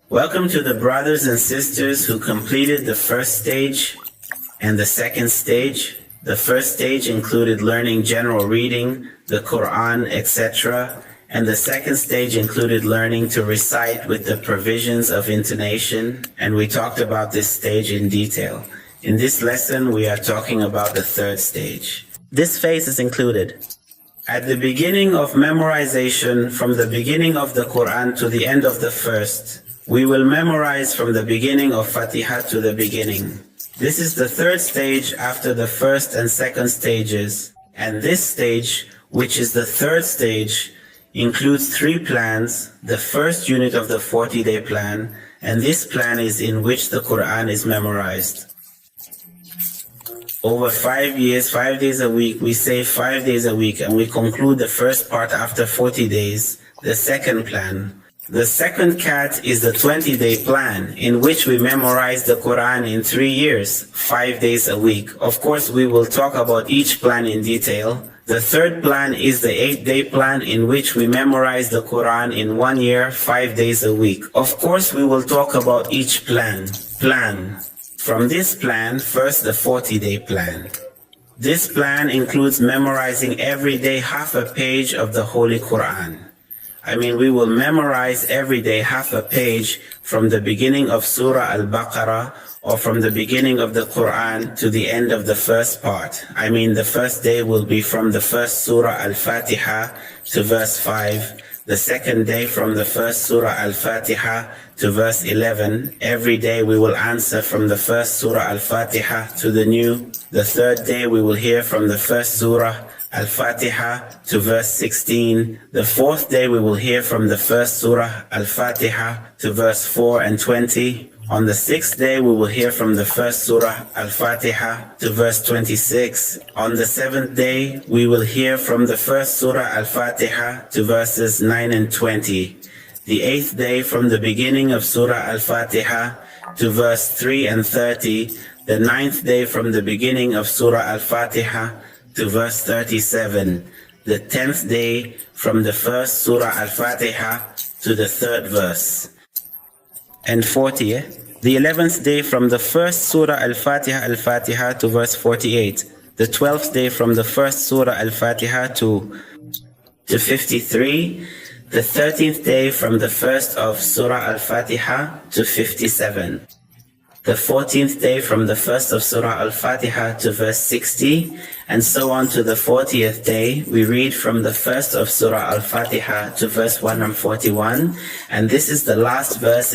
Welcome to the brothers and sisters who completed the first stage and the second stage. The first stage included learning general reading, the Quran, etc. And the second stage included learning to recite with the provisions of intonation, and we talked about this stage in detail. In this lesson, we are talking about the third stage. This phase is included. At the beginning of memorization, from the beginning of the Quran to the end of the first, we will memorize from the beginning of Fatiha to the beginning. This is the third stage after the first and second stages. And this stage, which is the third stage, includes 3 plans. The first unit of the 40-day plan, and this plan is in which the Quran is memorized. Over 5 years, 5 days a week, we say 5 days a week, and we conclude the first part after 40 days, the second plan. The second cat is the 20-day plan, in which we memorize the Quran in 3 years, 5 days a week. Of course, we will talk about each plan in detail. The third plan is the 8-day plan, in which we memorize the Quran in 1 year, 5 days a week. Of course, we will talk about each plan. From this plan, first the 40-day plan. This plan includes memorizing every day half a page of the Holy Quran. We will memorize every day half a page from the beginning of Surah Al-Baqarah or from the beginning of the Quran to the end of the first part. The first day will be from the first Surah Al-Fatiha to verse 5. The second day from the first Surah Al-Fatiha to verse 11. Every day we will answer from the first Surah Al-Fatiha to the new. The third day we will hear from the first Surah Al-Fatiha to verse 16. The fourth day we will hear from the first Surah Al-Fatiha to verse 4 and 20. On the sixth day we will hear from the first Surah Al-Fatiha to verse 26. On the seventh day we will hear from the first Surah Al-Fatiha to verses 9 and 20. The eighth day from the beginning of Surah Al-Fatiha to verse 3 and 30. The ninth day from the beginning of Surah Al-Fatiha to verse 37. The 10th day from the first Surah Al-Fatiha to the third verse. And 40. The 11th day from the first Surah Al-Fatiha to verse 48. The 12th day from the first Surah Al-Fatiha to 53. The 13th day from the first of Surah Al-Fatiha to 57. The 14th day from the first of Surah Al-Fatiha to verse 60, and so on to the 40th day. We read from the first of Surah Al-Fatiha to verse 141, and this is the last verse in